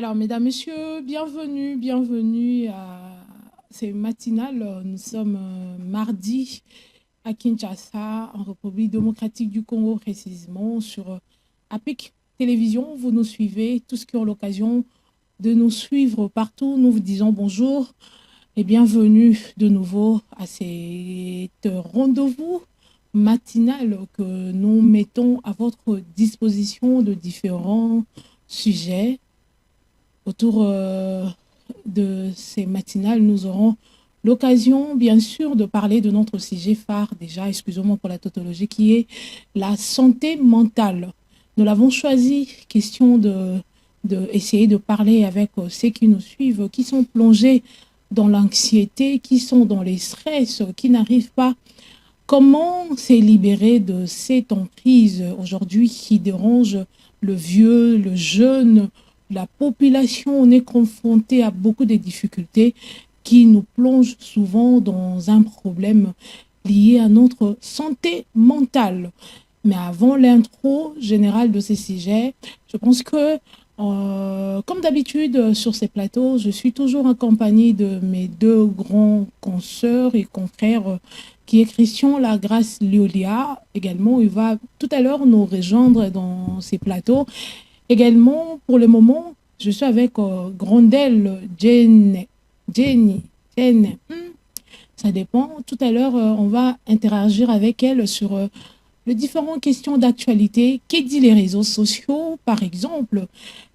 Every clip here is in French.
Alors, mesdames, messieurs, bienvenue à ces matinales. Nous sommes mardi à Kinshasa, en République démocratique du Congo, précisément, sur APIC Télévision. Vous nous suivez, tous qui ont l'occasion de nous suivre partout. Nous vous disons bonjour et bienvenue de nouveau à cet rendez-vous matinal que nous mettons à votre disposition de différents sujets. Autour de ces matinales, nous aurons l'occasion, bien sûr, de parler de notre sujet phare, déjà, excusez-moi pour la tautologie, qui est la santé mentale. Nous l'avons choisi, question essayer de parler avec ceux qui nous suivent, qui sont plongés dans l'anxiété, qui sont dans les stress, qui n'arrivent pas. Comment se libérer de cette emprise aujourd'hui qui dérange le vieux, le jeune, la population? On est confronté à beaucoup de difficultés qui nous plongent souvent dans un problème lié à notre santé mentale. Mais avant l'intro générale de ces sujets, je pense que, comme d'habitude sur ces plateaux, je suis toujours accompagnée de mes deux grands consoeurs et confrères, qui est Christian Lagrace Liolia. Également, il va tout à l'heure nous rejoindre dans ces plateaux. Également, pour le moment, je suis avec Grandel Jenny. Ça dépend. Tout à l'heure, on va interagir avec elle sur les différentes questions d'actualité. Qu'est-ce dit les réseaux sociaux, par exemple?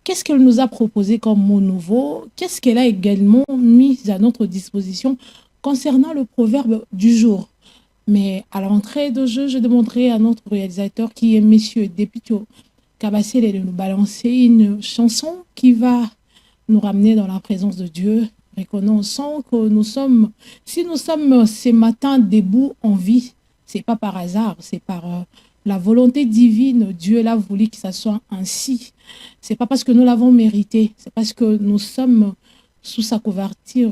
Qu'est-ce qu'elle nous a proposé comme mot nouveau? Qu'est-ce qu'elle a également mis à notre disposition concernant le proverbe du jour? Mais à l'entrée de jeu, je demanderai à notre réalisateur, qui est Monsieur Dépito Kabasele, de nous balancer une chanson qui va nous ramener dans la présence de Dieu, reconnaissant que si nous sommes ce matin debout en vie, c'est pas par hasard, c'est par la volonté divine. Dieu l'a voulu que ça soit ainsi. C'est pas parce que nous l'avons mérité, c'est parce que nous sommes sous sa couverture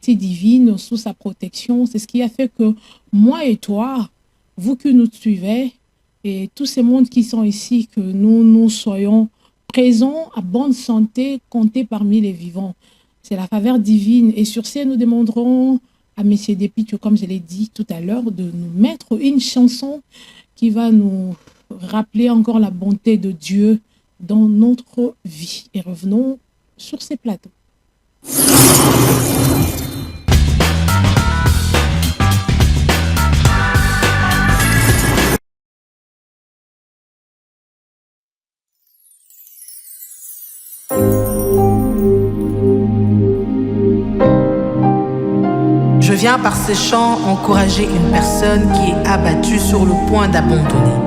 divine, sous sa protection. C'est ce qui a fait que moi et toi, vous qui nous suivez, et tous ces mondes qui sont ici, que nous soyons présents, à bonne santé, comptés parmi les vivants. C'est la faveur divine. Et sur ce, nous demanderons à M. Dépitio, comme je l'ai dit tout à l'heure, de nous mettre une chanson qui va nous rappeler encore la bonté de Dieu dans notre vie. Et revenons sur ces plateaux. Je viens par ces chants encourager une personne qui est abattue sur le point d'abandonner.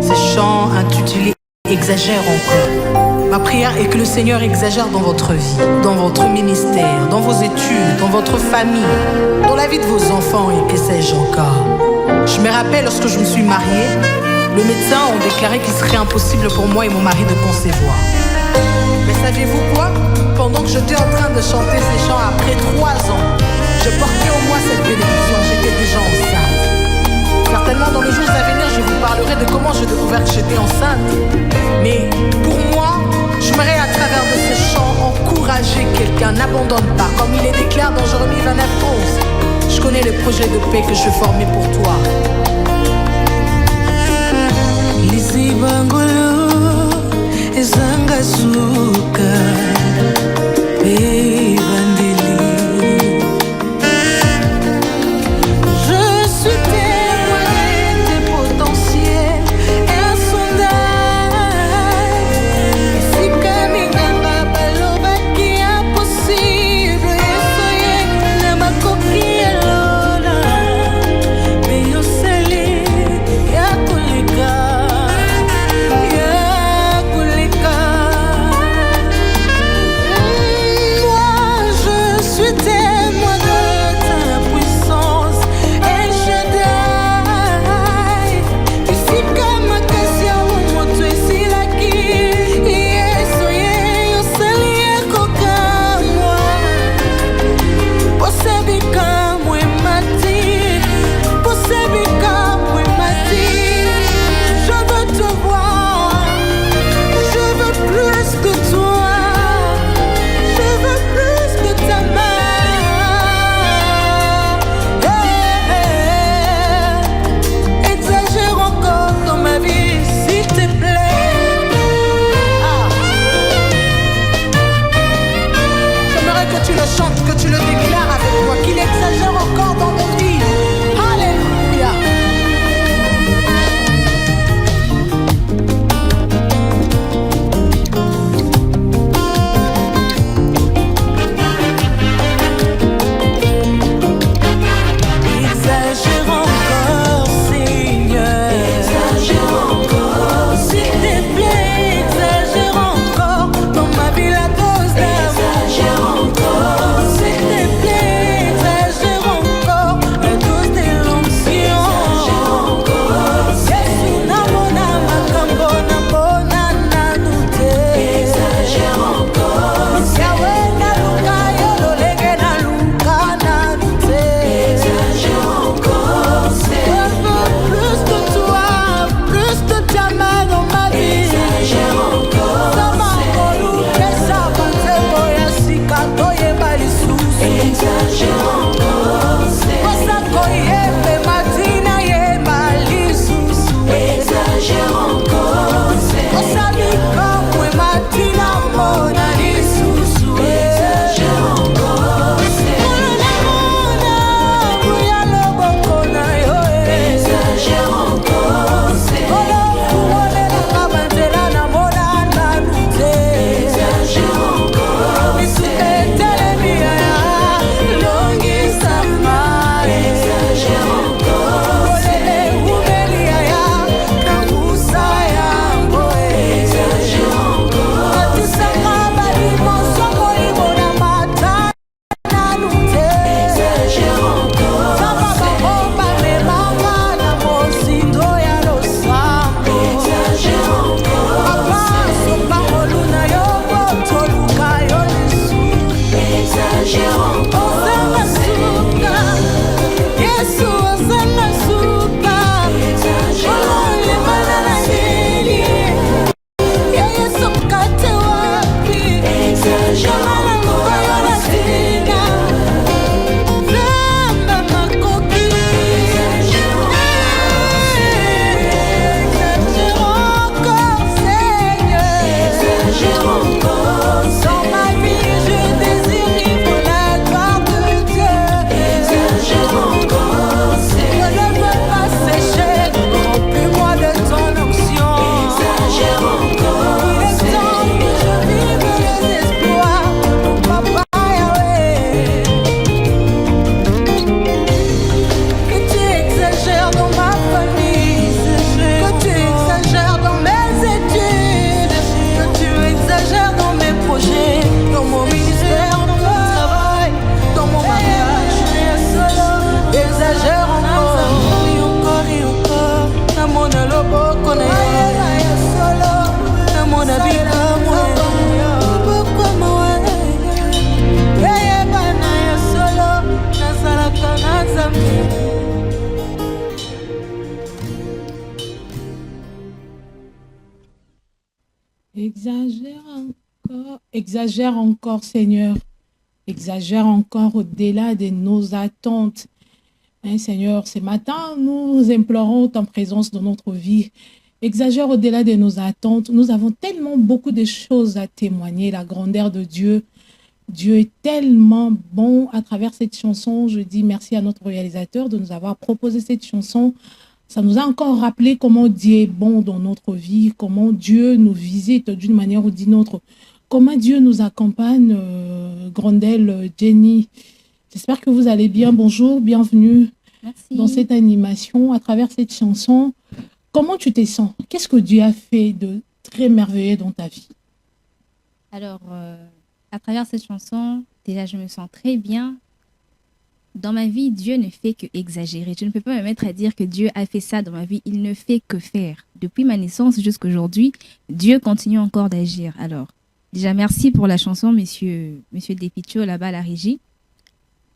Ces chants intitulés « Exagère encore ». Ma prière est que le Seigneur exagère dans votre vie, dans votre ministère, dans vos études, dans votre famille, dans la vie de vos enfants et que sais-je encore. Je me rappelle lorsque je me suis mariée, le médecin a déclaré qu'il serait impossible pour moi et mon mari de concevoir. Mais saviez-vous quoi? Pendant que j'étais en train de chanter ces chants après 3 ans, je portais au moins cette bénédiction, j'étais déjà enceinte. Certainement dans les jours à venir, je vous parlerai de comment j'ai découvert que j'étais enceinte. Mais pour moi, j'aimerais à travers de ces chants encourager quelqu'un. N'abandonne pas, comme il est déclaré dans Jérémie 29:11. Je connais le projet de paix que je formais pour toi. Exagère encore, Seigneur. Exagère encore au-delà de nos attentes. Hein, Seigneur, ce matin, nous implorons ta présence dans notre vie. Exagère au-delà de nos attentes. Nous avons tellement beaucoup de choses à témoigner, la grandeur de Dieu. Dieu est tellement bon. À travers cette chanson, je dis merci à notre réalisateur de nous avoir proposé cette chanson. Ça nous a encore rappelé comment Dieu est bon dans notre vie, comment Dieu nous visite d'une manière ou d'une autre, comment Dieu nous accompagne, Grandel, Jenny. J'espère que vous allez bien. Bonjour, bienvenue dans cette animation à travers cette chanson. Comment tu te sens? Qu'est-ce que Dieu a fait de très merveilleux dans ta vie? Alors, à travers cette chanson, déjà, je me sens très bien. Dans ma vie, Dieu ne fait que exagérer. Je ne peux pas me mettre à dire que Dieu a fait ça dans ma vie. Il ne fait que faire. Depuis ma naissance jusqu'à aujourd'hui, Dieu continue encore d'agir. Alors, déjà, merci pour la chanson, monsieur Depicho, là-bas à la régie.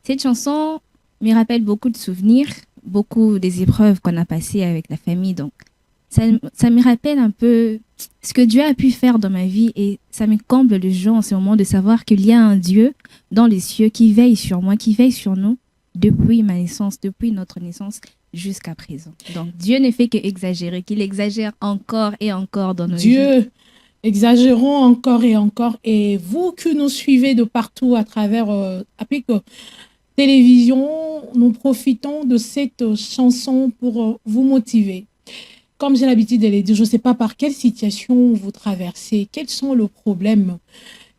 Cette chanson me rappelle beaucoup de souvenirs, beaucoup des épreuves qu'on a passées avec la famille. Donc, ça me rappelle un peu ce que Dieu a pu faire dans ma vie et ça me comble de joie en ce moment de savoir qu'il y a un Dieu dans les cieux qui veille sur moi, qui veille sur nous depuis ma naissance, depuis notre naissance jusqu'à présent. Donc, Dieu ne fait que exagérer, qu'il exagère encore et encore dans nos vies. Dieu, exagérons encore et encore. Et vous qui nous suivez de partout à travers avec télévision, nous profitons de cette chanson pour vous motiver. Comme j'ai l'habitude de le dire, je ne sais pas par quelle situation vous traversez, quels sont les problèmes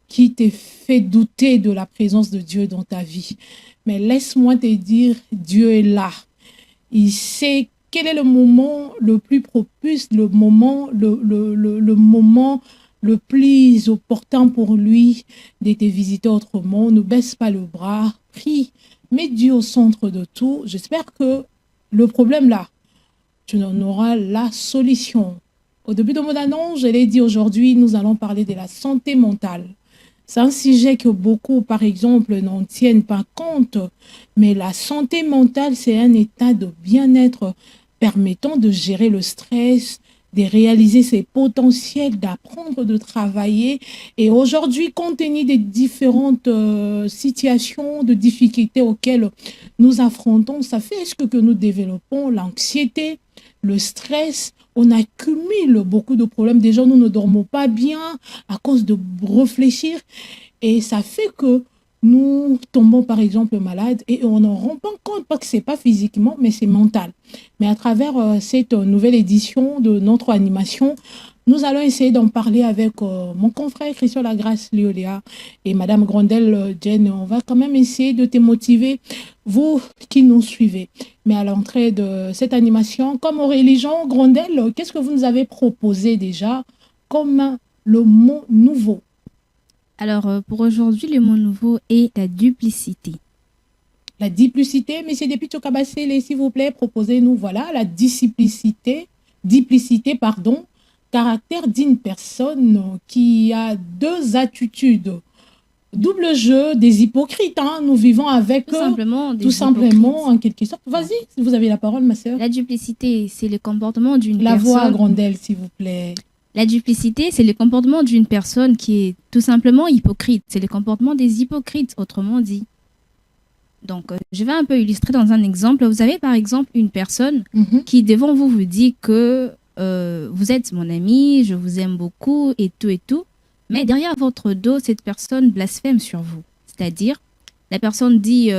qui te fait douter de la présence de Dieu dans ta vie. Mais laisse-moi te dire, Dieu est là. Il sait quel est le moment le plus propice, le moment le plus opportun pour lui de te visiter autrement. Ne baisse pas le bras, prie, mets Dieu au centre de tout. J'espère que le problème là, tu en auras la solution. Au début de mon annonce, je l'ai dit aujourd'hui, nous allons parler de la santé mentale. C'est un sujet que beaucoup, par exemple, n'en tiennent pas compte, mais la santé mentale, c'est un état de bien-être permettant de gérer le stress, de réaliser ses potentiels, d'apprendre, de travailler. Et aujourd'hui, compte tenu des différentes situations, de difficultés auxquelles nous affrontons, ça fait que nous développons l'anxiété, le stress. On accumule beaucoup de problèmes. Déjà, nous ne dormons pas bien à cause de réfléchir. Et ça fait que nous tombons, par exemple, malades et on n'en rend pas compte, parce que ce n'est pas physiquement, mais c'est mental. Mais à travers cette nouvelle édition de notre animation, nous allons essayer d'en parler avec mon confrère Christian Lagrasse Léoléa et Madame Grandel Jen. On va quand même essayer de te motiver, vous qui nous suivez. Mais à l'entrée de cette animation, comme Aurélie Jean Grandel, qu'est-ce que vous nous avez proposé déjà comme le mot nouveau? Alors, pour aujourd'hui, le mot nouveau est la duplicité. La duplicité, Monsieur Depicho Kabassele, s'il vous plaît, proposez-nous, voilà, la duplicité, caractère d'une personne qui a deux attitudes. Double jeu, des hypocrites, hein. Nous vivons avec tout simplement, en quelque sorte. Vas-y, vous avez la parole, ma sœur. La duplicité, c'est le comportement d'une personne. La voix à Grandel, s'il vous plaît. La duplicité, c'est le comportement d'une personne qui est tout simplement hypocrite. C'est le comportement des hypocrites, autrement dit. Donc, je vais un peu illustrer dans un exemple. Vous avez par exemple une personne qui, devant vous, vous dit que vous êtes mon ami, je vous aime beaucoup et tout. Mais derrière votre dos, cette personne blasphème sur vous. C'est-à-dire, la personne dit,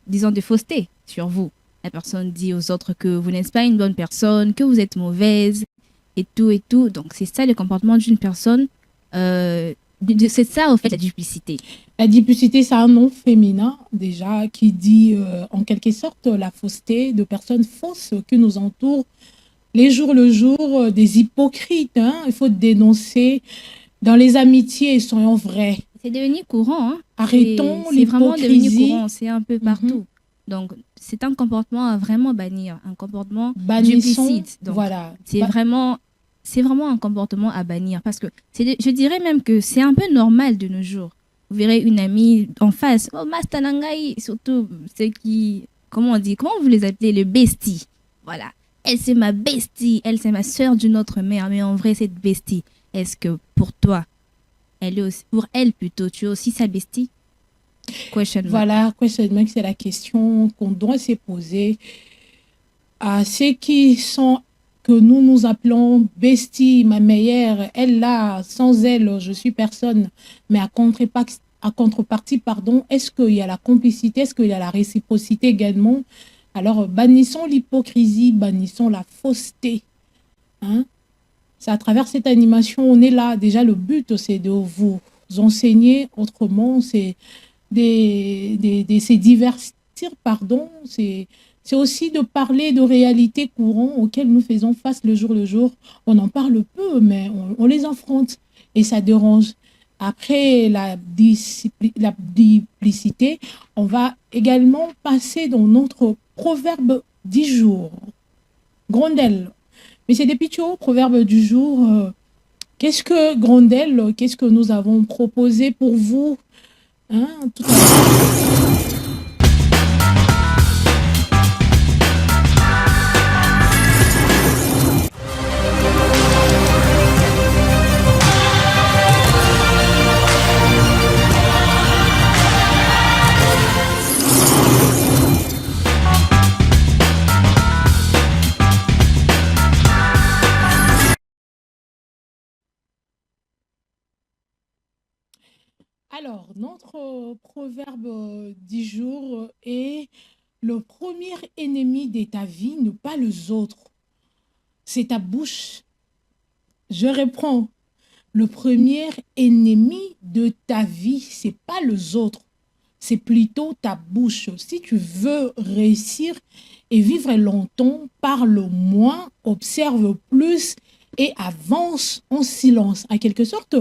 disons, des faussetés sur vous. La personne dit aux autres que vous n'êtes pas une bonne personne, que vous êtes mauvaise et tout. Donc, c'est ça le comportement d'une personne. C'est ça, au fait, la duplicité. La duplicité, c'est un nom féminin, déjà, qui dit, en quelque sorte, la fausseté de personnes fausses qui nous entourent les jours le jour, des hypocrites. Hein. Il faut dénoncer. Dans les amitiés, soyons vrais. C'est devenu courant. Hein. Arrêtons l'hypocrisie. C'est vraiment devenu courant, c'est un peu partout. Donc, c'est un comportement à vraiment bannir, un comportement duplicite. Donc, voilà. C'est vraiment un comportement à bannir parce que je dirais même que c'est un peu normal de nos jours. Vous verrez une amie en face, oh Mastanangai, surtout ceux qui, comment vous les appelez, le bestie. Voilà. Elle, c'est ma bestie, elle, c'est ma sœur d'une autre mère, mais en vrai, cette bestie. est-ce que pour toi, pour elle plutôt, tu es aussi sa bestie? Question mark. Voilà, question mark, c'est la question qu'on doit se poser à ceux qui sont, que nous appelons bestie, ma meilleure, elle là, sans elle, je suis personne, mais à contrepartie, pardon, est-ce qu'il y a la complicité, est-ce qu'il y a la réciprocité également? Alors, bannissons l'hypocrisie, bannissons la fausseté. Hein? C'est à travers cette animation, on est là. Déjà, le but, c'est de vous enseigner autrement, c'est se divertir, pardon, c'est aussi de parler de réalités courantes auxquelles nous faisons face le jour. On en parle peu, mais on les affronte et ça dérange. Après la duplicité, on va également passer dans notre proverbe du jour. Grondel. Mais c'est des pitchos, proverbe du jour. Qu'est-ce que Grondel, qu'est-ce que nous avons proposé pour vous? Hein, tout à l'heure. Alors, notre proverbe du jour est: le premier ennemi de ta vie, ne pas les autres, c'est ta bouche. Je reprends. Le premier ennemi de ta vie, c'est pas les autres, c'est plutôt ta bouche. Si tu veux réussir et vivre longtemps, parle moins, observe plus et avance en silence. En quelque sorte,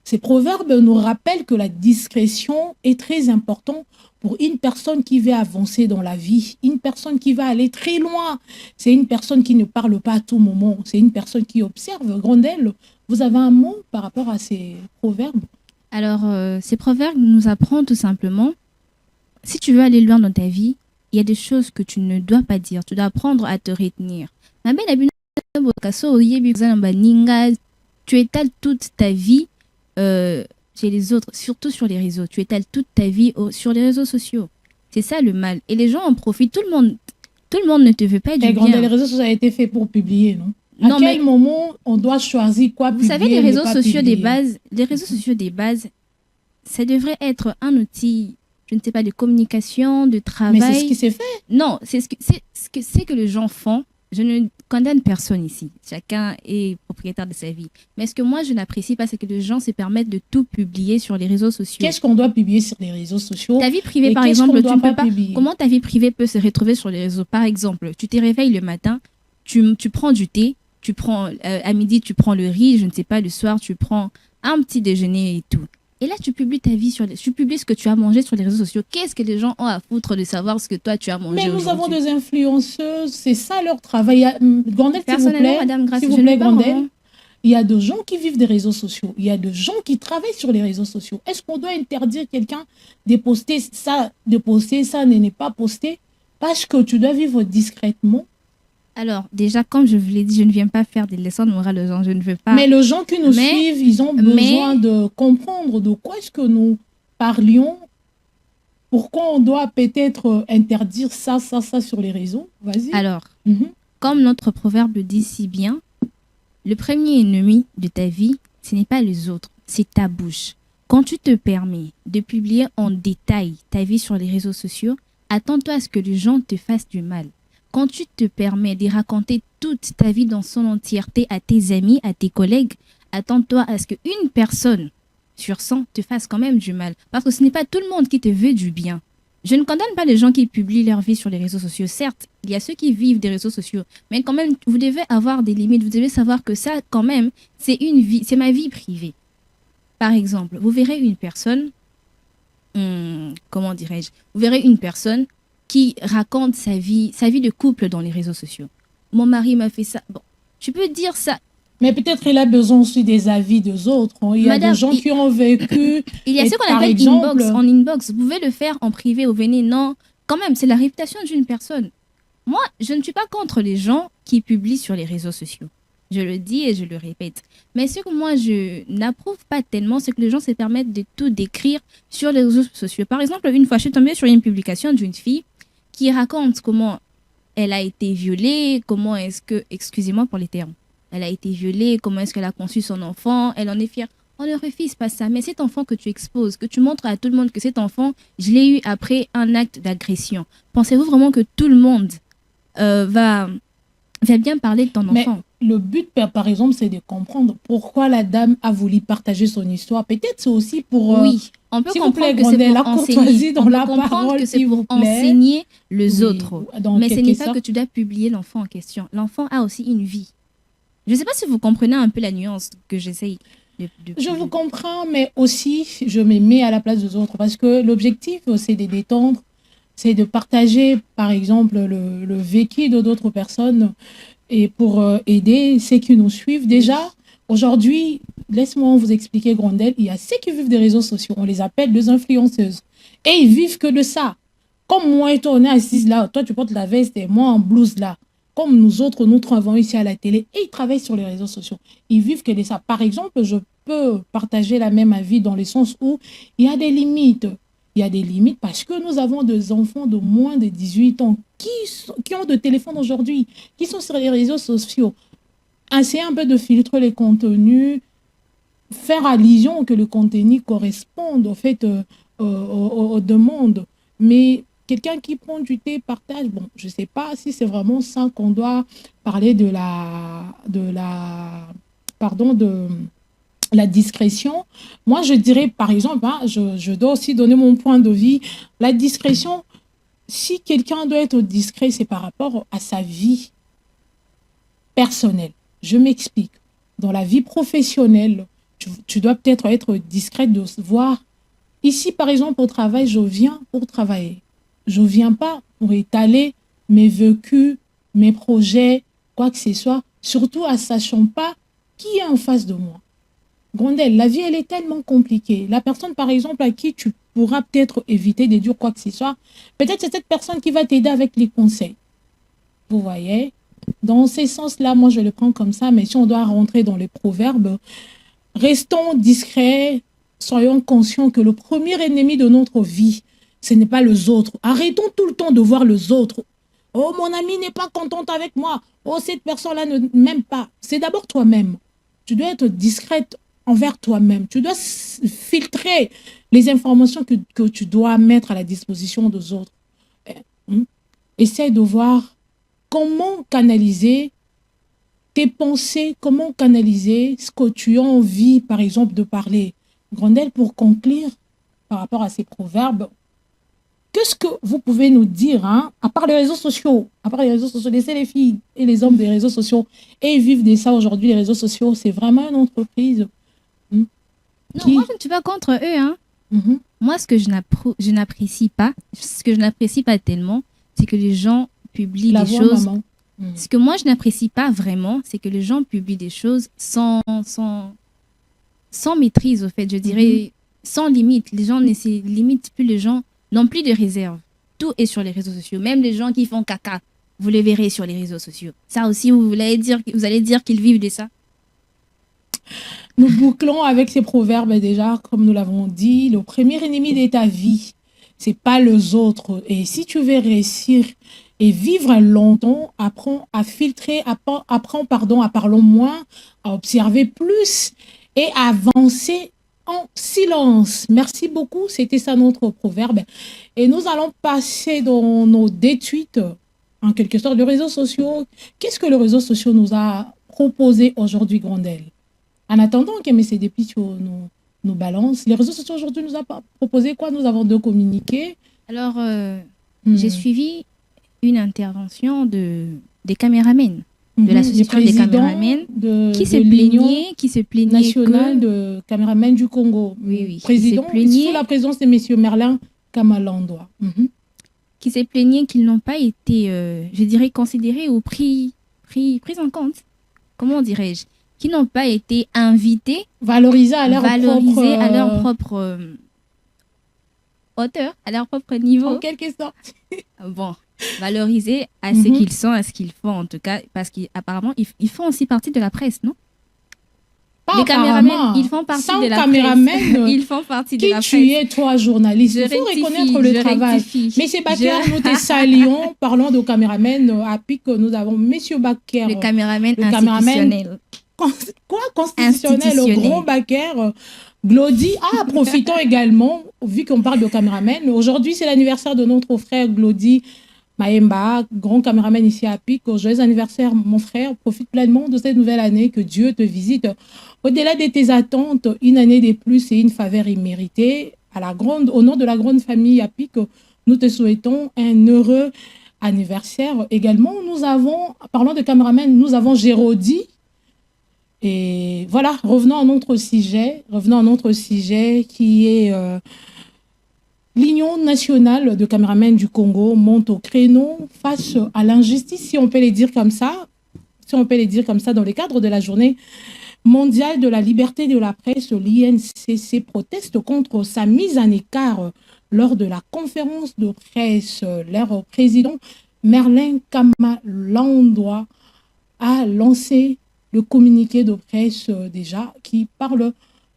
ces proverbes nous rappellent que la discrétion est très importante pour une personne qui veut avancer dans la vie, une personne qui va aller très loin. C'est une personne qui ne parle pas à tout moment, c'est une personne qui observe. Grondel, vous avez un mot par rapport à ces proverbes? Alors, ces proverbes nous apprennent tout simplement, si tu veux aller loin dans ta vie, il y a des choses que tu ne dois pas dire. Tu dois apprendre à te retenir. Tu étales toute ta vie chez les autres, surtout sur les réseaux. Tu étales toute ta vie sur les réseaux sociaux. C'est ça le mal. Et les gens en profitent. Tout le monde ne te veut pas du bien. Les réseaux sociaux ont été faits pour publier, non? Non, à quel moment on doit choisir quoi publier? Vous savez, les réseaux sociaux des bases, ça devrait être un outil, je ne sais pas, de communication, de travail. Mais c'est ce qui s'est fait. Non, c'est ce que les gens font. Je ne condamne personne ici. Chacun est propriétaire de sa vie. Mais ce que moi, je n'apprécie pas, c'est que les gens se permettent de tout publier sur les réseaux sociaux. Qu'est-ce qu'on doit publier sur les réseaux sociaux? Ta vie privée, par exemple, tu ne peux pas. Comment ta vie privée peut se retrouver sur les réseaux? Par exemple, tu te réveilles le matin, tu prends du thé, tu prends à midi, tu prends le riz, je ne sais pas, le soir, tu prends un petit déjeuner et tout. Et là, tu publies ta vie tu publies ce que tu as mangé sur les réseaux sociaux. Qu'est-ce que les gens ont à foutre de savoir ce que toi, tu as mangé aujourd'hui? Mais nous avons des influenceuses, c'est ça leur travail. Grondel, personnellement, Madame Grace, s'il vous plaît, Grondel, il y a des gens qui vivent des réseaux sociaux. Il y a des gens qui travaillent sur les réseaux sociaux. Est-ce qu'on doit interdire quelqu'un de poster ça, n'est pas posté? Parce que tu dois vivre discrètement. Alors, déjà, comme je vous l'ai dit, je ne viens pas faire des leçons de morale aux gens, je ne veux pas. Mais les gens qui nous suivent, ils ont besoin de comprendre de quoi est-ce que nous parlions, pourquoi on doit peut-être interdire ça sur les réseaux. Vas-y. Alors, comme notre proverbe le dit si bien, le premier ennemi de ta vie, ce n'est pas les autres, c'est ta bouche. Quand tu te permets de publier en détail ta vie sur les réseaux sociaux, attends-toi à ce que les gens te fassent du mal. Quand tu te permets de raconter toute ta vie dans son entièreté à tes amis, à tes collègues, attends-toi à ce qu'une personne sur 100 te fasse quand même du mal. Parce que ce n'est pas tout le monde qui te veut du bien. Je ne condamne pas les gens qui publient leur vie sur les réseaux sociaux. Certes, il y a ceux qui vivent des réseaux sociaux. Mais quand même, vous devez avoir des limites. Vous devez savoir que ça, quand même, c'est ma vie privée. Par exemple, vous verrez une personne, comment dirais-je, vous verrez une personne qui raconte sa vie de couple dans les réseaux sociaux. Mon mari m'a fait ça. Bon, tu peux dire ça. Mais peut-être il a besoin aussi des avis des autres. Il y a des gens qui ont vécu. Il y a ce qu'on appelle inbox. En inbox, vous pouvez le faire en privé ou venez. Non, quand même, c'est la réputation d'une personne. Moi, je ne suis pas contre les gens qui publient sur les réseaux sociaux. Je le dis et je le répète. Mais ce que moi, je n'approuve pas tellement, c'est que les gens se permettent de tout décrire sur les réseaux sociaux. Par exemple, une fois, je suis tombée sur une publication d'une fille qui raconte comment elle a été violée, comment est-ce que, excusez-moi pour les termes, elle a été violée, comment est-ce qu'elle a conçu son enfant, elle en est fière. On ne refuse pas ça, mais cet enfant que tu exposes, que tu montres à tout le monde que cet enfant, je l'ai eu après un acte d'agression. Pensez-vous vraiment que tout le monde va bien parler de ton enfant? Mais le but, par exemple, c'est de comprendre pourquoi la dame a voulu partager son histoire. Peut-être c'est aussi pour... Oui, on peut s'il vous plaît, comprendre que c'est Grondel, la pour courtoisie enseigner. dans On peut la comprendre parole, que c'est s'il pour vous plaît. enseigner les Oui, autres. dans Mais ce quelque n'est pas sorte. que tu dois publier l'enfant en question. L'enfant a aussi une vie. Je ne sais pas si vous comprenez un peu la nuance que j'essaye de... Je vous comprends, mais aussi, je me mets à la place des autres parce que l'objectif, c'est de détendre, c'est de partager, par exemple, le vécu de d'autres personnes et pour aider ceux qui nous suivent. Déjà, aujourd'hui, laisse-moi vous expliquer, Grondel, il y a ceux qui vivent des réseaux sociaux, on les appelle des influenceuses. Et ils vivent que de ça. Comme moi et toi, on est assises là, toi tu portes la veste et moi en blouse là. Comme nous autres, nous travaillons ici à la télé et ils travaillent sur les réseaux sociaux. Ils vivent que de ça. Par exemple, je peux partager la même avis dans le sens où il y a des limites. Il y a des limites parce que nous avons des enfants de moins de 18 ans qui ont de téléphones aujourd'hui, qui sont sur les réseaux sociaux. Essayer un peu de filtrer les contenus, faire allusion que le contenu corresponde au fait aux demandes. Mais quelqu'un qui prend du thé, partage, bon, je ne sais pas si c'est vraiment ça qu'on doit parler de la discrétion. Moi, je dirais, par exemple, hein, je dois aussi donner mon point de vue. La discrétion, si quelqu'un doit être discret, c'est par rapport à sa vie personnelle. Je m'explique. Dans la vie professionnelle, tu dois peut-être être discrète de voir. Ici, par exemple, au travail, je viens pour travailler. Je ne viens pas pour étaler mes vécus, mes projets, quoi que ce soit, surtout en ne sachant pas qui est en face de moi. Grondel, la vie, elle est tellement compliquée. La personne, par exemple, à qui tu pourras peut-être éviter de dire quoi que ce soit, peut-être c'est cette personne qui va t'aider avec les conseils. Vous voyez? Dans ces sens-là, moi, je le prends comme ça, mais si on doit rentrer dans les proverbes, restons discrets, soyons conscients que le premier ennemi de notre vie, ce n'est pas les autres. Arrêtons tout le temps de voir les autres. Oh, mon ami n'est pas contente avec moi. Oh, cette personne-là ne m'aime pas. C'est d'abord toi-même. Tu dois être discrète envers toi-même. Tu dois filtrer les informations que tu dois mettre à la disposition des autres. Essaie de voir comment canaliser tes pensées, comment canaliser ce que tu as envie, par exemple, de parler. Grondel, pour conclure, par rapport à ces proverbes, qu'est-ce que vous pouvez nous dire, hein, à part les réseaux sociaux, laissez les filles et les hommes des réseaux sociaux et vivent de ça aujourd'hui, les réseaux sociaux, c'est vraiment une entreprise. Non, moi, je ne suis pas contre eux, hein. Moi, ce que je n'apprécie pas, tellement, c'est que les gens publient des choses. Ce que moi, je n'apprécie pas vraiment, c'est que les gens publient des choses sans maîtrise, au fait, je dirais, sans limite. Les gens ne se limitent plus, les gens n'ont plus de réserve. Tout est sur les réseaux sociaux. Même les gens qui font caca, vous les verrez sur les réseaux sociaux. Ça aussi, vous allez dire qu'ils vivent de ça. Nous bouclons avec ces proverbes déjà, comme nous l'avons dit. Le premier ennemi de ta vie, c'est pas les autres. Et si tu veux réussir et vivre longtemps, apprends à filtrer, apprends à parler moins, à observer plus et à avancer en silence. Merci beaucoup, c'était ça notre proverbe. Et nous allons passer dans nos détuites, en quelque sorte, de réseaux sociaux. Qu'est-ce que le réseau social nous a proposé aujourd'hui, Grondel? En attendant que M. Despitio nous balance, les réseaux sociaux aujourd'hui nous a proposé quoi? Nous avons deux communiqués. Alors, j'ai suivi une intervention des caméramens, de l'association des caméramens, qui se plaignait national de caméramens du Congo. Oui, président, sous la présence de M. Merlin Kamalandoa. Qui se plaignait qu'ils n'ont pas été, je dirais, considérés ou pris en compte. Comment dirais-je? Qui n'ont pas été invités, valorisés à leur propre hauteur, à leur propre niveau. En quelque sorte. Bon, valoriser à ce qu'ils sont, à ce qu'ils font en tout cas, parce qu'apparemment, ils font aussi partie de la presse, non? Pas Les caméramans, apparemment. ils font partie Sans de la caméraman, presse. Ils font partie de qui la tu presse. es, toi, journaliste? Je Il faut rectifie, reconnaître le je travail. rectifie. Mais c'est Baker, nous te saluons. Parlons de caméraman. À PIC, nous avons Monsieur Baker. Le caméraman le caméraman institutionnel. Quoi constitutionnel, le grand Baker. Glody. Ah, profitons également, vu qu'on parle de caméraman. Aujourd'hui, c'est l'anniversaire de notre frère Glody Maemba, grand caméraman ici à PIC. Joyeux anniversaire, mon frère. Profite pleinement de cette nouvelle année, que Dieu te visite. Au-delà de tes attentes, une année de plus et une faveur imméritée. Au nom de la grande famille à PIC, nous te souhaitons un heureux anniversaire. Également, parlant de caméraman, nous avons Géraudy. Et voilà, revenons à notre sujet qui est l'Union nationale de caméramans du Congo monte au créneau face à l'injustice, si on peut les dire comme ça, dans le cadre de la journée mondiale de la liberté de la presse. L'INCC proteste contre sa mise en écart lors de la conférence de presse. Leur président Merlin Kamalandoa a lancé le communiqué de presse déjà qui parle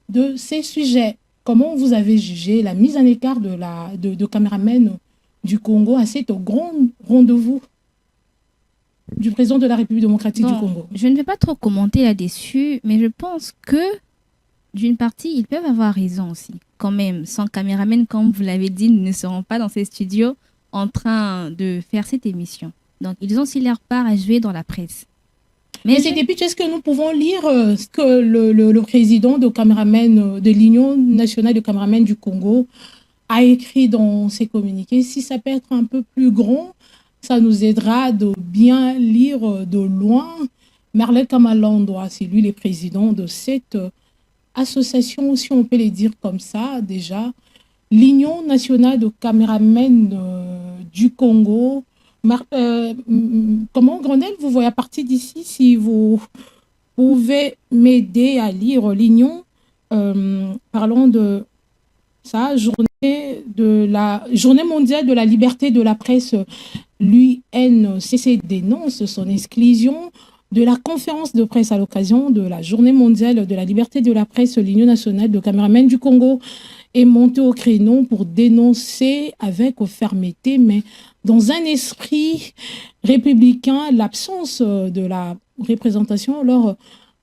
de ces sujets. Comment vous avez jugé la mise en écart de caméramans du Congo à cet grand rendez-vous du président de la République démocratique du Congo? Je ne vais pas trop commenter là-dessus, mais je pense que d'une partie, ils peuvent avoir raison aussi. Quand même, sans caméraman, comme vous l'avez dit, ils ne seront pas dans ces studios en train de faire cette émission. Donc, ils ont aussi leur part à jouer dans la presse. Mais c'est depuis, est-ce que nous pouvons lire ce que le président de l'Union nationale de caméramans du Congo a écrit dans ses communiqués? Si ça peut être un peu plus grand, ça nous aidera de bien lire de loin. Merlin Kamalandoa, c'est lui le président de cette association, si on peut les dire comme ça déjà, l'Union nationale de caméramans du Congo. Comment, Grandel, vous voyez à partir d'ici, si vous pouvez m'aider à lire l'Union, parlons de ça, journée mondiale de la liberté de la presse. L'UNCC dénonce son exclusion de la conférence de presse à l'occasion de la journée mondiale de la liberté de la presse. L'Union nationale de caméramans du Congo est montée au créneau pour dénoncer avec fermeté, mais dans un esprit républicain, l'absence de la représentation lors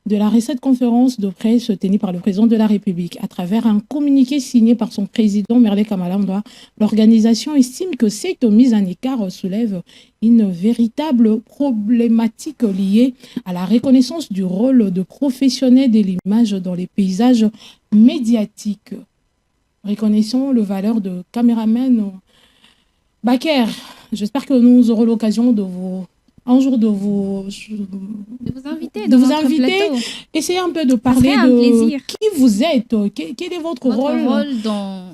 de la récente conférence de presse tenue par le président de la République. À travers un communiqué signé par son président Merlin Kamalandoa, l'organisation estime que cette mise en écart soulève une véritable problématique liée à la reconnaissance du rôle de professionnel de l'image dans les paysages médiatiques. Reconnaissons le valeur de caméraman. Baker, j'espère que nous aurons l'occasion de vous inviter. Essayez un peu de parler de qui vous êtes, quel est votre rôle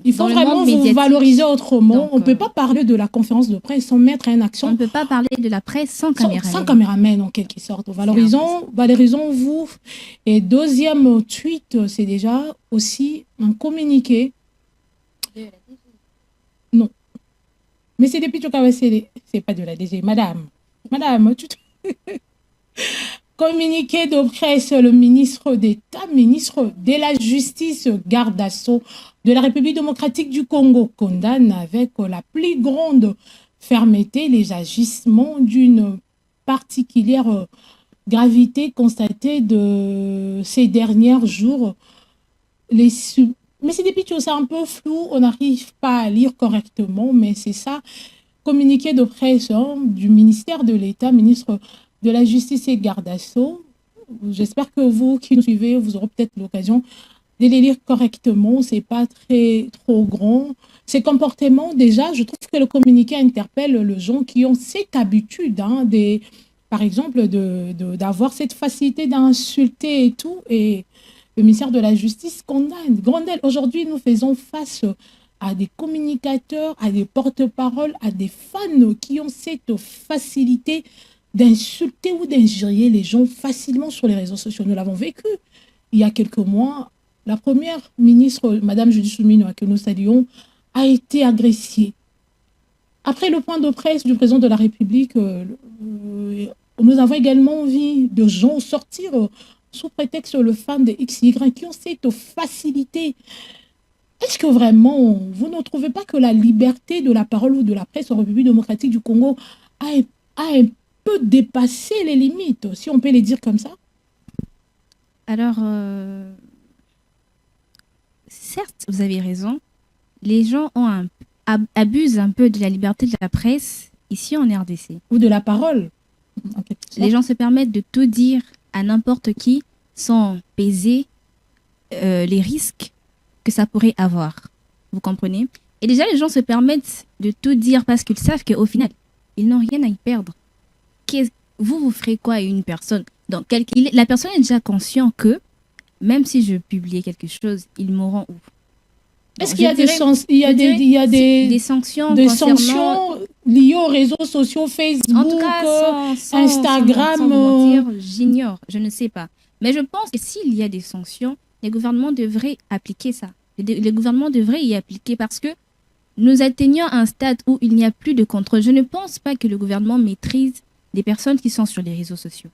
il faut vraiment vous valoriser autrement. Donc, on ne peut pas parler de la conférence de presse sans mettre un accent. On ne peut pas parler de la presse sans caméraman. Sans caméraman, en quelque sorte. Valorisons-vous. Et deuxième tweet, c'est déjà aussi un communiqué. Non. Mais c'est depuis tout cas, c'est pas de la DG. Madame, communiqué de presse, le ministre d'État, ministre de la Justice, garde d'assaut de la République démocratique du Congo, condamne avec la plus grande fermeté les agissements d'une particulière gravité constatée de ces derniers jours. Mais c'est depuis tout ça un peu flou, on n'arrive pas à lire correctement, mais c'est ça. Communiqué de presse du ministère de l'État, ministre de la Justice et garde d'assaut. J'espère que vous qui nous suivez, vous aurez peut-être l'occasion de les lire correctement. C'est pas trop grand. Ces comportements, déjà, je trouve que le communiqué interpelle les gens qui ont cette habitude, par exemple, d'avoir cette facilité d'insulter et tout. Et le ministère de la Justice condamne. Grandel, aujourd'hui, nous faisons face à des communicateurs, à des porte-paroles, à des fans qui ont cette facilité d'insulter ou d'injurier les gens facilement sur les réseaux sociaux. Nous l'avons vécu il y a quelques mois. La première ministre, Madame Judith Suminwa, que nous saluons, a été agressée. Après le point de presse du président de la République, nous avons également envie de gens sortir sous prétexte le fan de XY qui ont cette facilité. Est-ce que vraiment, vous ne trouvez pas que la liberté de la parole ou de la presse en République démocratique du Congo a un peu dépassé les limites, si on peut les dire comme ça? Alors, certes, vous avez raison. Les gens abusent un peu de la liberté de la presse ici en RDC. Ou de la parole. Les gens se permettent de tout dire à n'importe qui sans peser les risques que ça pourrait avoir. Vous comprenez? Et déjà, les gens se permettent de tout dire parce qu'ils savent qu'au final, ils n'ont rien à y perdre. Vous ferez quoi à une personne? Donc, la personne est déjà consciente que même si je publiais quelque chose, ils mourront où? Est-ce qu'il y a des sanctions, liées aux réseaux sociaux, Facebook, en tout cas, Instagram? Sans mentir, j'ignore, je ne sais pas. Mais je pense que s'il y a des sanctions, les gouvernements devraient appliquer ça. Les gouvernements devraient y appliquer parce que nous atteignons un stade où il n'y a plus de contrôle. Je ne pense pas que le gouvernement maîtrise les personnes qui sont sur les réseaux sociaux.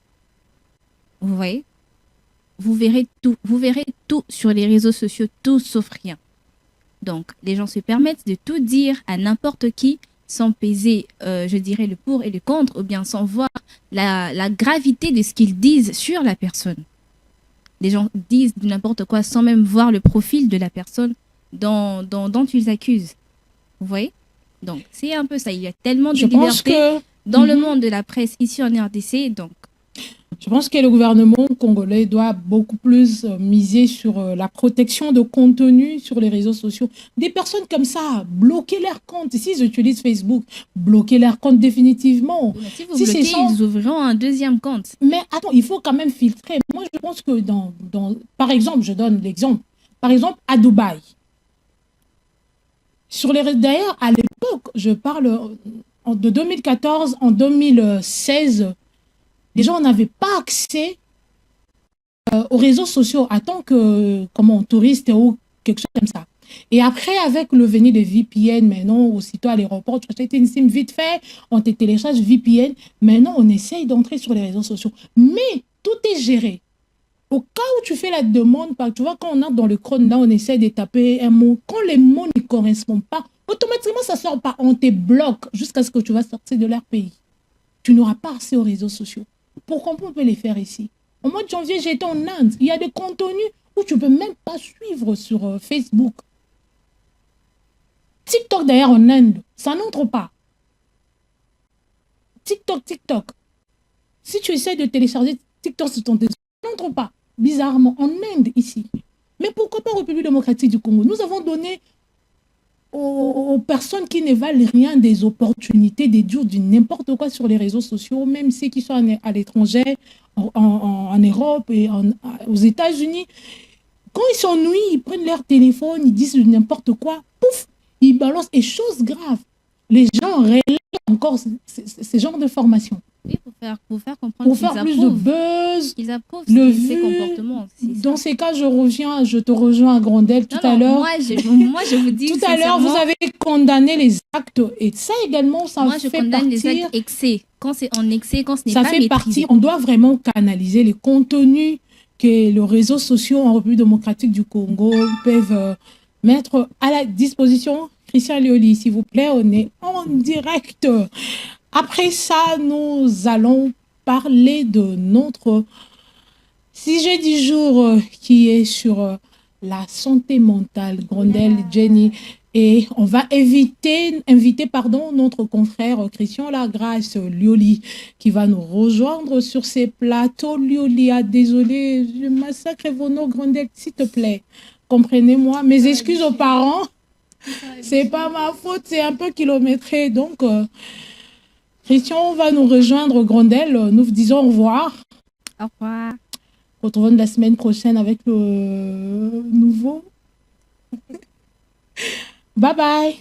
Vous voyez? Vous verrez tout sur les réseaux sociaux, tout sauf rien. Donc, les gens se permettent de tout dire à n'importe qui sans peser, je dirais, le pour et le contre, ou bien sans voir la gravité de ce qu'ils disent sur la personne. Les gens disent n'importe quoi sans même voir le profil de la personne dont ils accusent. Vous voyez? Donc, c'est un peu ça. Il y a tellement de liberté dans le monde de la presse ici en RDC. Donc, je pense que le gouvernement congolais doit beaucoup plus miser sur la protection de contenu sur les réseaux sociaux. Des personnes comme ça, bloquer leur compte. S'ils utilisent Facebook, bloquer leur compte définitivement. Si vous bloquez, ils ouvriront un deuxième compte. Mais attends, il faut quand même filtrer. Moi, je pense que par exemple, je donne l'exemple. Par exemple, à Dubaï. D'ailleurs, à l'époque, je parle de 2014 en 2016, les gens n'avaient pas accès aux réseaux sociaux en tant que touriste ou quelque chose comme ça. Et après, avec le venir des VPN, maintenant, aussitôt à l'aéroport, tu achètes une SIM vite fait, on te télécharge VPN. Maintenant, on essaye d'entrer sur les réseaux sociaux. Mais tout est géré. Au cas où tu fais la demande, tu vois, quand on entre dans le Chrome, là, on essaie de taper un mot. Quand les mots ne correspondent pas, automatiquement, ça ne sort pas. On te bloque jusqu'à ce que tu vas sortir de leur pays. Tu n'auras pas accès aux réseaux sociaux. Pourquoi on peut les faire ici? Au mois de janvier, j'étais en Inde. Il y a des contenus où tu ne peux même pas suivre sur Facebook. TikTok, d'ailleurs, en Inde, ça n'entre pas. TikTok. Si tu essaies de télécharger TikTok sur ton téléphone, ça n'entre pas. Bizarrement, en Inde, ici. Mais pourquoi pas en République démocratique du Congo? Nous avons donné aux personnes qui ne valent rien des opportunités, des durs, du n'importe quoi sur les réseaux sociaux, même ceux qui sont à l'étranger, en Europe et aux États-Unis. Quand ils s'ennuient, ils prennent leur téléphone, ils disent n'importe quoi, pouf, ils balancent. Et chose grave, les gens relaient encore ce genre de formation. Oui, pour faire comprendre. Pour faire plus de buzz. Ils approuvent ces comportements. Dans ces cas, je te rejoins à Grondel tout à l'heure. Moi, je vous dis. Tout à l'heure, vous avez condamné les actes. Et ça également, ça fait partie. Moi, je condamne les actes excès. Quand c'est en excès, quand ce n'est pas maîtrisé. Ça fait partie. On doit vraiment canaliser les contenus que les réseaux sociaux en République démocratique du Congo peuvent mettre à la disposition. Christian Lioli, s'il vous plaît, on est en direct. Après ça, nous allons parler de notre sujet du jour qui est sur la santé mentale, Grondel, Jenny. Et on va inviter notre confrère Christian Lagrasse Lioli qui va nous rejoindre sur ces plateaux. Lioli, désolé, je massacre vos noms, Grondel, s'il te plaît. Comprenez-moi, mes excuses aux parents. C'est pas ma faute, c'est un peu kilométré. Donc, Christian va nous rejoindre, Grondel. Nous vous disons au revoir. Au revoir. Retrouvons la semaine prochaine avec le nouveau. Bye bye.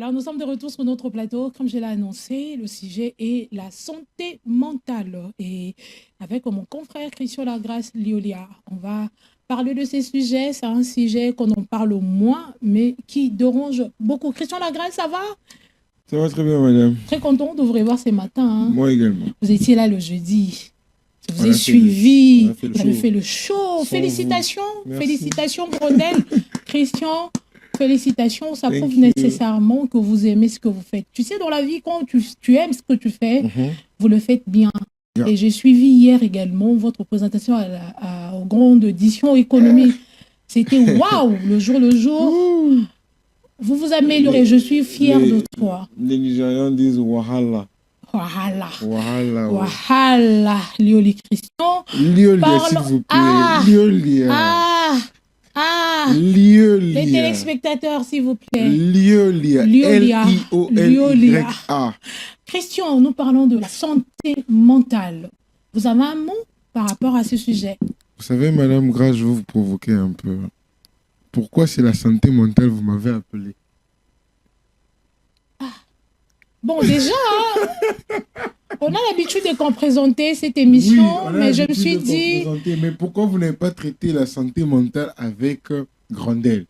Alors, nous sommes de retour sur notre plateau. Comme je l'ai annoncé, le sujet est la santé mentale. Et avec mon confrère Christian Lagrasse Liolia, on va parler de ces sujets. C'est un sujet qu'on en parle moins, mais qui dérange beaucoup. Christian Lagrasse, ça va? Ça va très bien, madame. Très content de vous revoir ce matin. Hein. Moi également. Vous étiez là le jeudi. Je vous ai suivi. Vous avez fait le show. Sans Félicitations. Merci. Félicitations, Brodel. Christian, félicitations. Ça Thank prouve you. nécessairement que vous aimez ce que vous faites. Tu sais, dans la vie, quand tu aimes ce que tu fais, vous le faites bien. Bien. Et j'ai suivi hier également votre présentation aux grandes éditions économie. C'était waouh, le jour. Vous vous améliorez. Je suis fière de toi. Les Nigérians disent Wahala. Wahala. Wahala. Ouais. Wahala, Lioli Christian. Liolia, Parlons- s'il vous plaît. Ah. Liolia. Les Liolia. téléspectateurs, s'il vous plaît. Liolia. Liolia. L-I-O-L-Y-A. Christian, nous parlons de la santé mentale. Vous avez un mot par rapport à ce sujet? Vous savez, madame Grasse, je vais vous provoquer un peu. Pourquoi c'est la santé mentale vous m'avez appelé? Bon, déjà, hein, on a l'habitude de qu'on présentait cette émission, on a mais je me l'habitude suis de dit... représenter, mais pourquoi vous n'avez pas traité la santé mentale avec Grandel?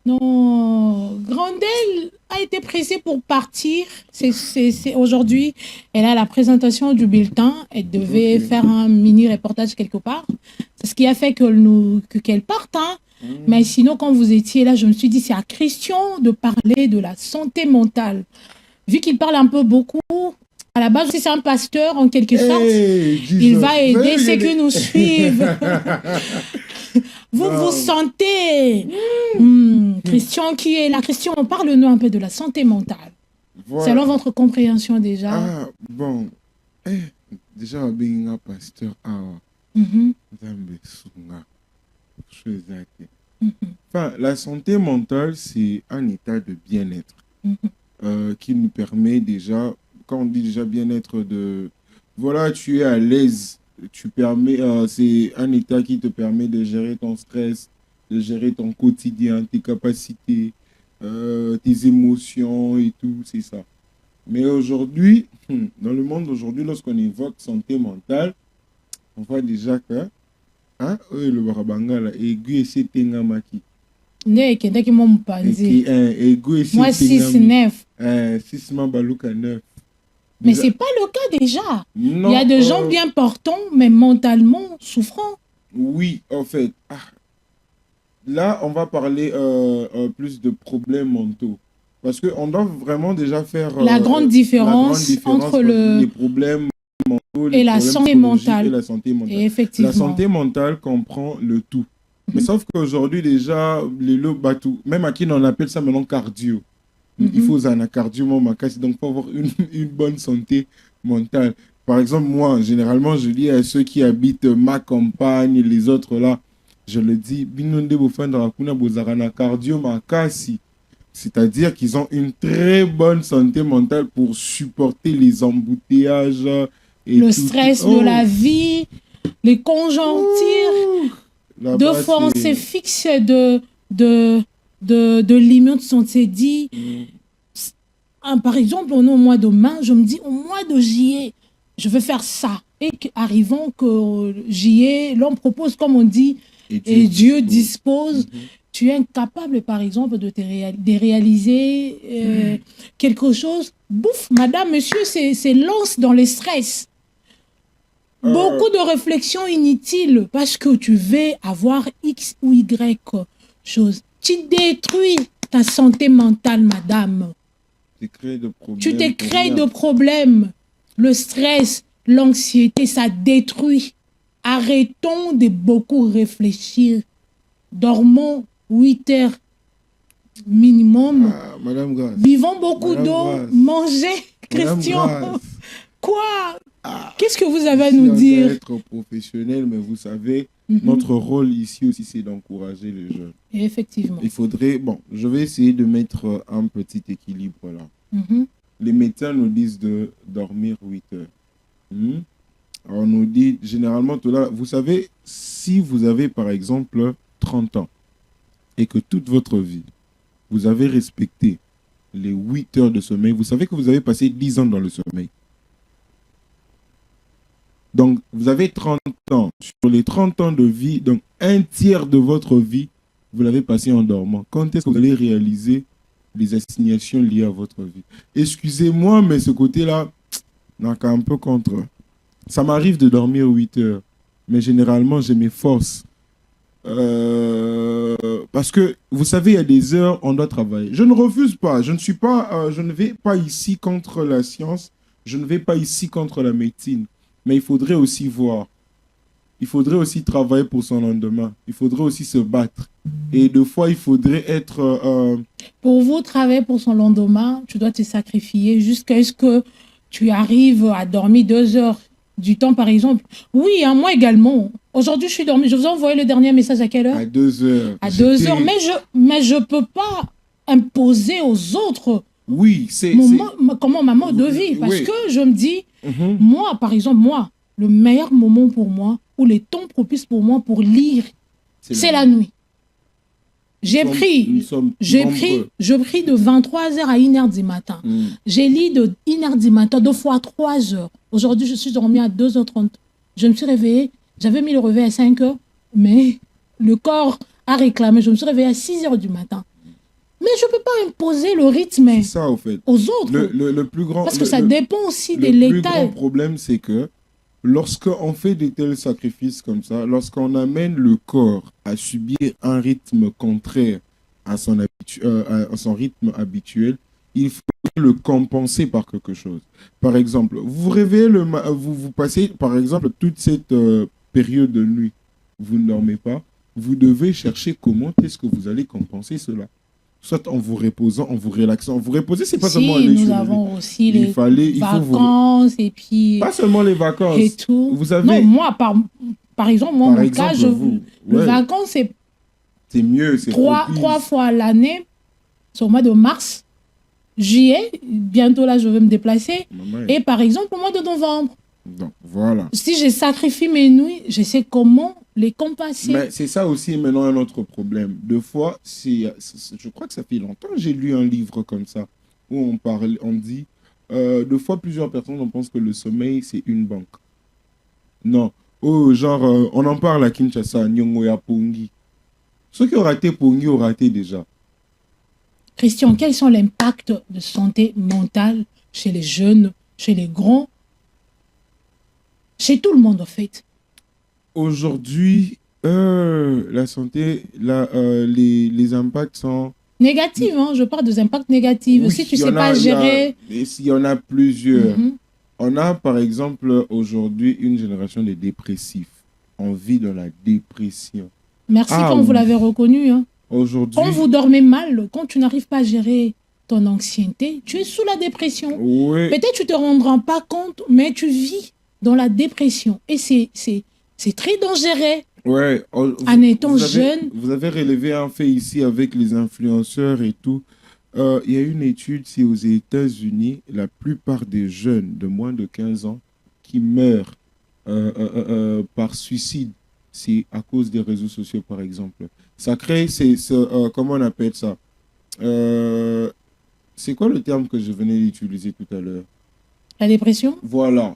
Non, Grandel a été pressée pour partir. Aujourd'hui, elle a la présentation du bulletin. Elle devait faire un mini reportage quelque part. C'est ce qui a fait qu'elle parte. Hein. Mais sinon, quand vous étiez là, je me suis dit, c'est à Christian de parler de la santé mentale. Vu qu'il parle un peu beaucoup, à la base, c'est un pasteur en quelque sorte. Hey, Jesus. Il va aider Vous ceux avez qui nous suivent. Vous Wow. vous sentez. Christian qui est là. Christian, parle-nous un peu de la santé mentale. Voilà. Selon votre compréhension déjà. Ah, bon. Déjà, un pasteur. Mhm, Nzambe sunga. Chose yake. mhm, Enfin, la santé mentale, c'est un état de bien-être qui nous permet déjà, quand on dit déjà bien-être, de voilà, tu es à l'aise, c'est un état qui te permet de gérer ton stress, de gérer ton quotidien, tes capacités, tes émotions et tout, c'est ça. Mais aujourd'hui, dans le monde d'aujourd'hui, lorsqu'on évoque santé mentale, on voit déjà que le barabanga aigu et c'est tengamaki. Ne ekendaki mo mopanzi. Aigu et Moi, 6-9. 6 baluka 9. Mais c'est pas le cas déjà. Non, Il y a des gens bien portants, mais mentalement souffrants. Oui, en fait. Là, on va parler plus de problèmes mentaux. Parce qu'on doit vraiment déjà faire La grande différence entre les problèmes mentaux et la problèmes santé psychologiques mentale. et la santé mentale. Et effectivement. La santé mentale comprend le tout. Mais sauf qu'aujourd'hui, déjà, les lots batou, même à qui on appelle ça maintenant cardio. Il faut un cardio, donc il faut avoir une bonne santé mentale. Par exemple, moi, généralement, je dis à ceux qui habitent ma campagne, les autres là, je le dis, cardio makasi. C'est-à-dire qu'ils ont une très bonne santé mentale pour supporter les embouteillages. Et le tout, stress tout. de la vie, les conjonctures. Là-bas, Deux fois, on s'est fixé de limites, on s'est dit, par exemple, on est au mois de mai, je me dis, au mois de juillet, je vais faire ça. Et arrivant que juillet, l'on propose, comme on dit, et Dieu dispose. Tu es incapable, par exemple, de réaliser quelque chose. Bouf, madame, monsieur, c'est lance dans le stress. Beaucoup de réflexions inutiles parce que tu veux avoir X ou Y chose. Tu détruis ta santé mentale, madame. Tu te crées de problèmes. Le stress, l'anxiété, ça détruit. Arrêtons de beaucoup réfléchir. Dormons 8 heures minimum. Madame Grasse. Buvons beaucoup Madame d'eau. Grasse. Mangez, Christian. Grasse. Quoi? Qu'est-ce que vous avez à nous dire? On doit être professionnel, mais vous savez, notre rôle ici aussi, c'est d'encourager les jeunes. Et effectivement. Il faudrait... Bon, je vais essayer de mettre un petit équilibre là. Les médecins nous disent de dormir 8 heures. On nous dit, généralement, tout là, vous savez, si vous avez, par exemple, 30 ans, et que toute votre vie, vous avez respecté les 8 heures de sommeil, vous savez que vous avez passé 10 ans dans le sommeil. Donc, vous avez 30 ans. Sur les 30 ans de vie, donc un tiers de votre vie, vous l'avez passé en dormant. Quand est-ce que vous allez réaliser les assignations liées à votre vie? Excusez-moi, mais ce côté-là, n'a qu'un peu contre. Ça m'arrive de dormir 8 heures, mais généralement, je m'efforce. Parce que, vous savez, il y a des heures, on doit travailler. Je ne refuse pas. Je ne vais pas ici contre la science. Je ne vais pas ici contre la médecine. Mais il faudrait aussi voir. Il faudrait aussi travailler pour son lendemain. Il faudrait aussi se battre. Et deux fois, il faudrait être... Pour vous, travailler pour son lendemain, tu dois te sacrifier jusqu'à ce que tu arrives à dormir 2 heures du temps, par exemple. Oui, hein, moi également. Aujourd'hui, je suis dormi. Je vous ai envoyé le dernier message à quelle heure? À 2 heures. À 2 heures. Mais je peux pas imposer aux autres oui, c'est comment ma mode de vie. Parce oui. que je me dis, moi, par exemple, le meilleur moment pour moi, ou les temps propices pour moi pour lire, c'est la nuit. Je prie de 23h à 1h du matin. J'ai lu de 1h du matin, 2 fois 3 heures. Aujourd'hui, je suis dormi à 2h30. Je me suis réveillée, j'avais mis le réveil à 5h, mais le corps a réclamé. Je me suis réveillée à 6h du matin. Mais je ne peux pas imposer le rythme ça, au fait. aux autres. Le plus grand, parce que ça dépend aussi de l'état. Le plus grand problème, c'est que lorsqu'on fait de tels sacrifices comme ça, lorsqu'on amène le corps à subir un rythme contraire à son rythme habituel, il faut le compenser par quelque chose. Par exemple, vous réveillez vous passez, par exemple, toute cette période de nuit, vous ne dormez pas, vous devez chercher comment est-ce que vous allez compenser cela. Soit en vous reposant, en vous relaxant. Vous reposer, c'est pas seulement aller nous avons aussi les vacances et puis... Pas seulement les vacances. Et tout. Vous avez... Non, moi, par exemple, moi, mon cas, les vacances, c'est mieux. trois fois l'année. C'est au mois de mars, juillet. Bientôt, là, je vais me déplacer. Et par exemple, au mois de novembre. Donc, voilà. Si je sacrifie mes nuits, je sais comment les compenser. Mais c'est ça aussi maintenant un autre problème. Deux fois, je crois que ça fait longtemps que j'ai lu un livre comme ça, où on dit, deux fois plusieurs personnes pensent que le sommeil, c'est une banque. Non. Oh, genre, on en parle à Kinshasa, Nyongo ya Pongi. Ceux qui ont raté Pongi ont raté déjà. Christian, quels sont les impacts de santé mentale chez les jeunes, chez les grands, chez tout le monde en fait? Aujourd'hui, la santé, les impacts sont... Négatifs, hein? Je parle des impacts négatifs. Oui, si tu ne sais pas gérer... Il y en a plusieurs. On a par exemple aujourd'hui une génération de dépressifs. On vit dans la dépression. Merci quand vous l'avez reconnu. Hein. Aujourd'hui... Quand vous dormez mal, quand tu n'arrives pas à gérer ton anxiété, tu es sous la dépression. Oui. Peut-être tu ne te rendras pas compte, mais tu vis dans la dépression. Et c'est très dangereux. Ouais. En étant jeune. Vous avez relevé un fait ici avec les influenceurs et tout. Il y a une étude, c'est aux États-Unis, la plupart des jeunes de moins de 15 ans qui meurent par suicide, c'est à cause des réseaux sociaux, par exemple. Ça crée, comment on appelle ça? C'est quoi le terme que je venais d'utiliser tout à l'heure? La dépression? Voilà.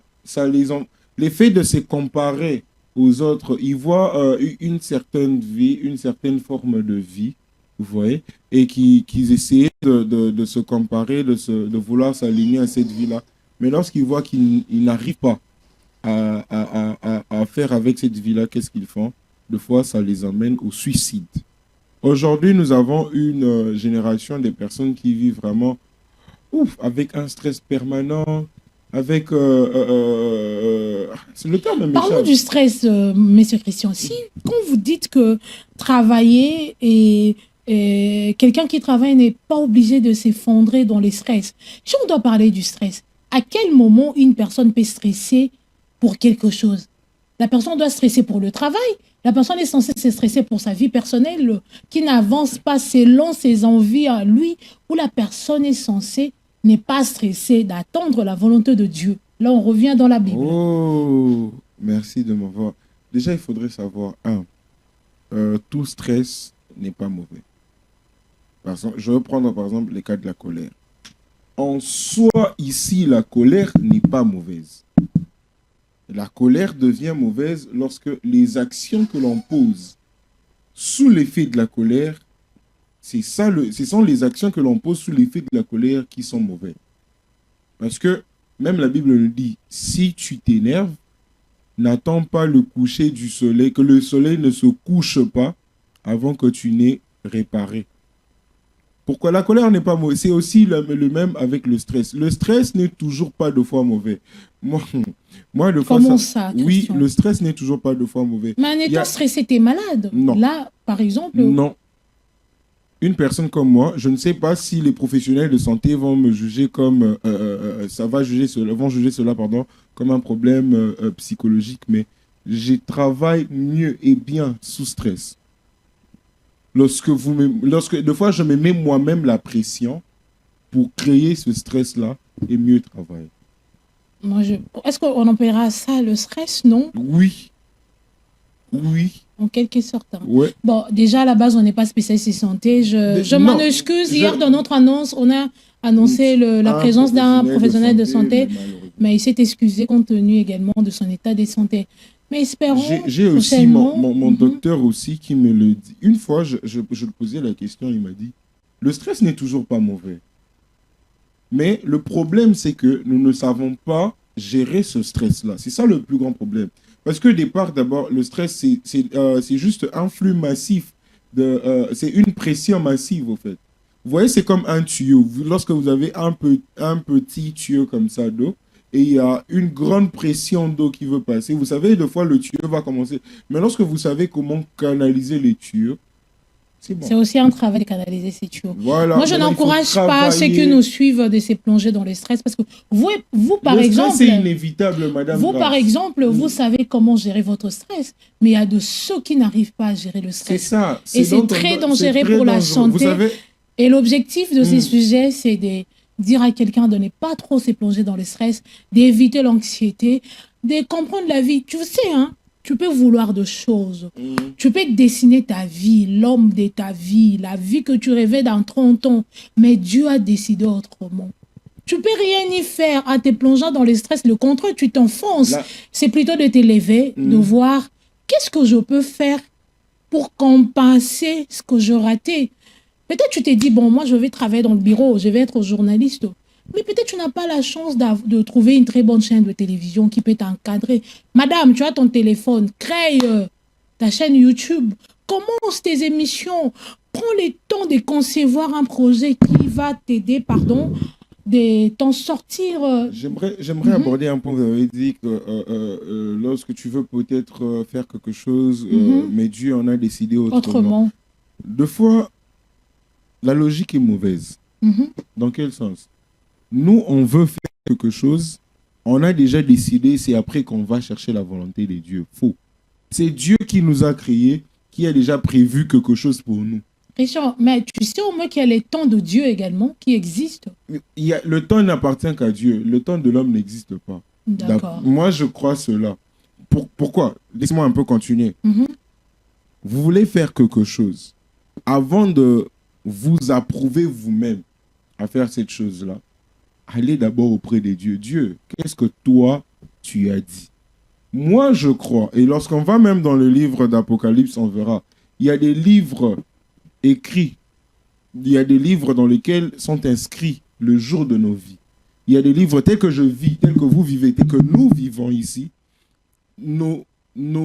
L'effet de se comparer aux autres, ils voient une certaine vie, une certaine forme de vie, vous voyez, et qu'ils essaient de se comparer, de vouloir s'aligner à cette vie-là. Mais lorsqu'ils voient qu'ils n'arrivent pas à faire avec cette vie-là, qu'est-ce qu'ils font? Des fois, ça les emmène au suicide. Aujourd'hui, nous avons une génération de personnes qui vivent vraiment avec un stress permanent, avec... c'est le terme. Parlons du stress, monsieur Christian. Si, quand vous dites que travailler et quelqu'un qui travaille n'est pas obligé de s'effondrer dans les stress, si on doit parler du stress, à quel moment une personne peut stresser pour quelque chose? La personne doit stresser pour le travail. La personne est censée se stresser pour sa vie personnelle qui n'avance pas selon ses envies à lui, ou la personne est censée n'est pas stressée d'attendre la volonté de Dieu. Là, on revient dans la Bible. Oh, merci de m'avoir. Déjà, il faudrait savoir, tout stress n'est pas mauvais. Je vais prendre par exemple les cas de la colère. en soi, ici, la colère n'est pas mauvaise. La colère devient mauvaise lorsque les actions que l'on pose sous l'effet de la colère, ce sont les actions que l'on pose sous l'effet de la colère qui sont mauvaises. Parce que même la Bible nous dit, si tu t'énerves, n'attends pas le coucher du soleil, que le soleil ne se couche pas avant que tu n'aies réparé. Pourquoi la colère n'est pas mauvaise? C'est aussi le même avec le stress. Le stress n'est toujours pas deux fois mauvais. Moi deux fois, Comment ça, oui, Christian? le stress n'est toujours pas deux fois mauvais. Mais en étant stressé, t'es malade. Non. Là, par exemple... Non. Une personne comme moi, je ne sais pas si les professionnels de santé vont me juger comme... vont juger cela comme un problème psychologique, mais je travaille mieux et bien sous stress. Des fois, je me mets moi-même la pression pour créer ce stress-là et mieux travailler. Est-ce qu'on appellera ça le stress, non? Oui. Oui. En quelque sorte. Hein. Ouais. Bon, déjà, à la base, on n'est pas spécialiste de santé. Je m'en excuse. Hier, dans notre annonce, on a annoncé la présence d'un professionnel de santé, mais il s'est excusé compte tenu également de son état de santé. Mais espérons. J'ai aussi mon docteur aussi qui me le dit. Une fois, je lui posais la question, il m'a dit, le stress n'est toujours pas mauvais. Mais le problème, c'est que nous ne savons pas gérer ce stress-là. C'est ça le plus grand problème. Parce que d'abord, le stress, c'est juste un flux massif. C'est une pression massive, au fait. Vous voyez, c'est comme un tuyau. Lorsque vous avez un petit tuyau comme ça d'eau, et il y a une grande pression d'eau qui veut passer, vous savez, des fois, le tuyau va commencer. Mais lorsque vous savez comment canaliser les tuyaux, c'est bon. C'est aussi un travail de canaliser ces tuyaux. Voilà. Moi, je n'encourage pas ceux qui nous suivent de se plonger dans le stress, parce que vous par exemple... Le stress, c'est inévitable, madame. Vous, par exemple, vous savez comment gérer votre stress, mais il y a de ceux qui n'arrivent pas à gérer le stress. C'est ça. Et c'est très dangereux pour la santé. Vous savez... Et l'objectif de ces sujets, c'est de dire à quelqu'un de ne pas trop se plonger dans le stress, d'éviter l'anxiété, de comprendre la vie. Tu sais, hein, tu peux vouloir de choses. Tu peux dessiner ta vie, l'homme de ta vie, la vie que tu rêvais dans 30 ans. Mais Dieu a décidé autrement. Tu peux rien y faire en te plongeant dans le stress. Le contraire, tu t'enfonces. C'est plutôt de t'élever, de voir qu'est-ce que je peux faire pour compenser ce que j'ai raté. Peut-être tu t'es dit, bon, moi, je vais travailler dans le bureau, je vais être journaliste. Mais peut-être tu n'as pas la chance de trouver une très bonne chaîne de télévision qui peut t'encadrer. Madame, tu as ton téléphone, crée ta chaîne YouTube, commence tes émissions, prends le temps de concevoir un projet qui va t'aider, de t'en sortir. J'aimerais aborder un point. Vous avez dit que lorsque tu veux peut-être faire quelque chose, mais Dieu en a décidé autrement. Deux fois, la logique est mauvaise. Dans quel sens? Nous, on veut faire quelque chose, on a déjà décidé, c'est après qu'on va chercher la volonté de Dieu. Faux. C'est Dieu qui nous a créés, qui a déjà prévu quelque chose pour nous. Richard, mais tu sais au moins qu'il y a les temps de Dieu également qui existent. Le temps n'appartient qu'à Dieu. Le temps de l'homme n'existe pas. D'accord. Moi, je crois cela. Pourquoi? Laissez-moi un peu continuer. Vous voulez faire quelque chose. Avant de vous approuver vous-même à faire cette chose-là, allez d'abord auprès de Dieu. Dieu, qu'est-ce que toi, tu as dit? Moi, je crois, et lorsqu'on va même dans le livre d'Apocalypse, on verra, il y a des livres écrits, il y a des livres dans lesquels sont inscrits le jour de nos vies. Il y a des livres tels que je vis, tels que vous vivez, tels que nous vivons ici. Nos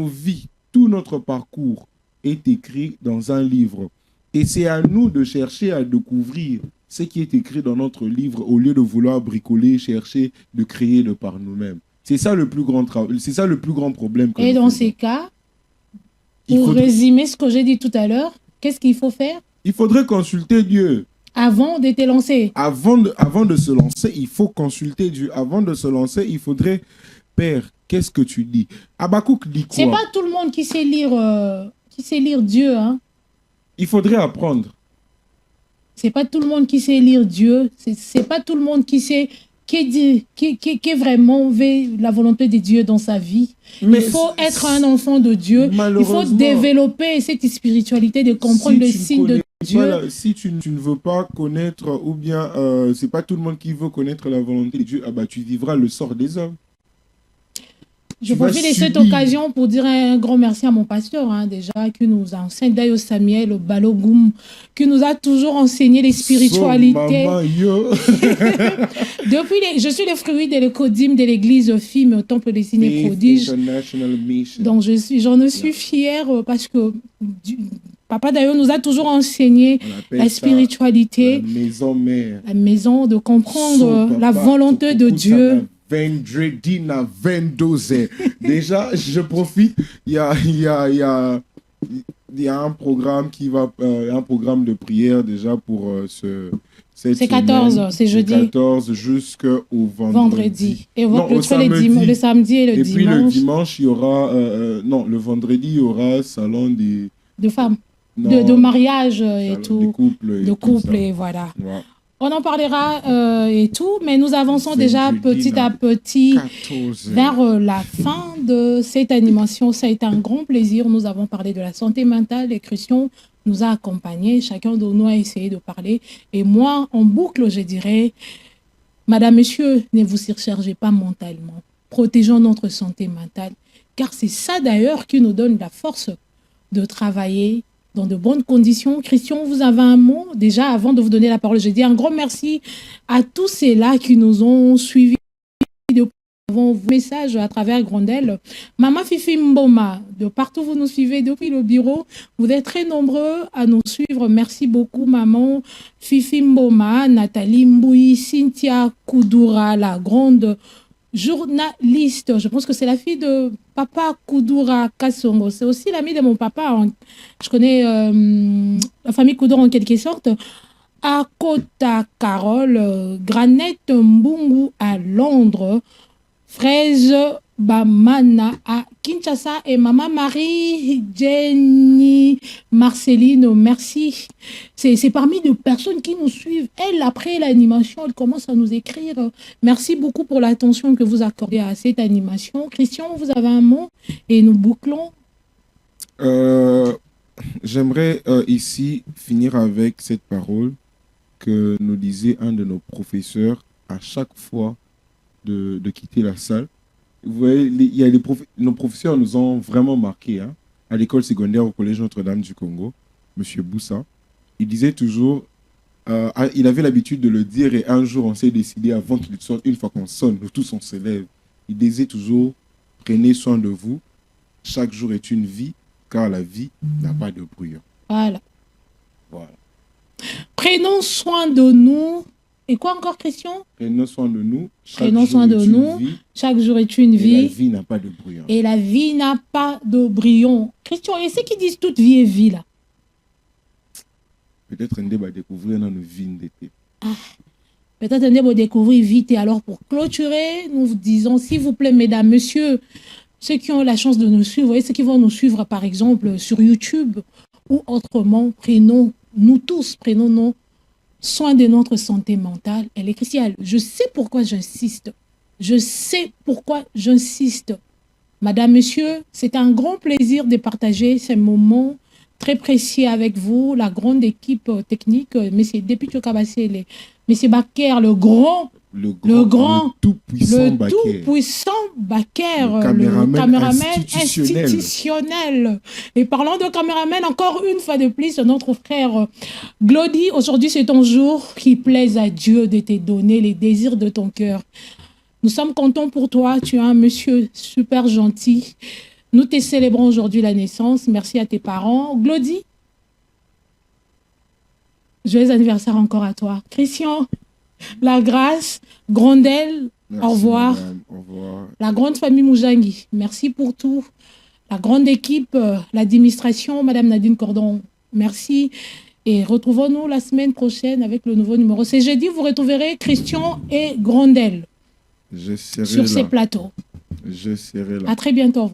vies, tout notre parcours est écrit dans un livre. Et c'est à nous de chercher à découvrir ce qui est écrit dans notre livre au lieu de vouloir bricoler, chercher, de créer de par nous-mêmes. C'est ça le plus grand travail, c'est ça le plus grand problème. Et dans ces cas, pour résumer ce que j'ai dit tout à l'heure, qu'est-ce qu'il faut faire? Il faudrait consulter Dieu. Avant de te lancer. Avant de se lancer, il faut consulter Dieu. Avant de se lancer, il faudrait, Père, qu'est-ce que tu dis? Habakkuk dit quoi? C'est pas tout le monde qui sait lire Dieu, hein. Il faudrait apprendre. C'est pas tout le monde qui sait lire Dieu. C'est pas tout le monde qui sait qui vraiment veut la volonté de Dieu dans sa vie. Mais il faut être un enfant de Dieu. Il faut développer cette spiritualité de comprendre les signes de Dieu. Voilà, si tu ne veux pas connaître, ou bien c'est pas tout le monde qui veut connaître la volonté de Dieu, ah bah tu vivras le sort des hommes. Je profite de cette occasion pour dire un grand merci à mon pasteur, déjà, qui nous a enseigné, Dayo Samuel Balogoum, qui nous a toujours enseigné les spiritualités. Je suis le fruit de l'écodime de l'église FIM, au Temple des Signes et Prodiges. Donc, j'en suis fière parce que Papa Dayo nous a toujours enseigné la spiritualité, la maison de comprendre la volonté de Dieu. Vendredi na 22h. Déjà, je profite. Il y a un programme un programme de prière déjà pour c'est 14, c'est jeudi. 14 jusqu'au vendredi. Et le samedi et le dimanche. Et puis le dimanche, il y aura le vendredi, il y aura salon de femmes, de mariage et tout, de couple et voilà. Ouais. On en parlera et tout, mais nous avançons déjà petit à petit vers la fin de cette animation. Ça a été un grand plaisir. Nous avons parlé de la santé mentale et Christian nous a accompagnés. Chacun de nous a essayé de parler. Et moi, en boucle, je dirais, Madame, Monsieur, ne vous surchargez pas mentalement. Protégeons notre santé mentale, car c'est ça d'ailleurs qui nous donne la force de travailler dans de bonnes conditions. Christian, vous avez un mot déjà avant de vous donner la parole. Je dis un grand merci à tous ceux-là qui nous ont suivis depuis vos messages à travers Grondel. Maman Fifi Mboma, de partout vous nous suivez depuis le bureau, vous êtes très nombreux à nous suivre. Merci beaucoup maman Fifi Mboma, Nathalie Mboui, Cynthia Koudoura, la grande journaliste. Je pense que c'est la fille de Papa Koudoura Kassongo. C'est aussi l'ami de mon papa. Je connais la famille Koudoura en quelque sorte. Akota Carole, Granette Mbungu à Londres, Fraise Bamana à Kinshasa et Maman Marie Jenny Marceline, merci. C'est parmi les personnes qui nous suivent. Elle, après l'animation, elle commence à nous écrire. Merci beaucoup pour l'attention que vous accordez à cette animation. Christian, vous avez un mot et nous bouclons. J'aimerais ici finir avec cette parole que nous disait un de nos professeurs à chaque fois de quitter la salle. Vous voyez, nos professeurs nous ont vraiment marqués. À l'école secondaire au Collège Notre-Dame du Congo, M. Boussa, il disait toujours, il avait l'habitude de le dire et un jour on s'est décidé avant qu'il sorte, une fois qu'on sonne, nous tous on se lève. Il disait toujours, prenez soin de vous, chaque jour est une vie, car la vie n'a pas de brouillon. Voilà. Prenons soin de nous. Et quoi encore, Christian? Prenons soin de nous. Chaque jour est une vie. Et la vie n'a pas de brouillon. Et la vie n'a pas de brouillon. Christian, et ceux qui disent toute vie est vie, là? Peut-être un débat découvrir dans nos vies d'été. Peut-être un débat découvrir vite. Et alors, pour clôturer, nous vous disons, s'il vous plaît, mesdames, messieurs, ceux qui ont la chance de nous suivre, et ceux qui vont nous suivre, par exemple, sur YouTube ou autrement, nous tous, prenons soin de notre santé mentale. Elle est cruciale. Je sais pourquoi j'insiste. Madame, monsieur, c'est un grand plaisir de partager ces moments très précieux avec vous, la grande équipe technique, M. Député Kabassé, M. Baker, le tout-puissant Baker, le caméraman institutionnel. Et parlant de caméraman, encore une fois de plus, notre frère Glody, aujourd'hui c'est ton jour qui plaise à Dieu de te donner les désirs de ton cœur. Nous sommes contents pour toi, tu es un monsieur super gentil. Nous te célébrons aujourd'hui la naissance. Merci à tes parents. Glody, joyeux anniversaire encore à toi. Christian, la grâce, Grondel, merci, au revoir. Madame, au revoir. La grande famille Moujangi, merci pour tout. La grande équipe, l'administration, Madame Nadine Cordon, merci. Et retrouvons-nous la semaine prochaine avec le nouveau numéro. C'est jeudi, vous retrouverez Christian et Grondel sur ces plateaux. Je serai là. À très bientôt.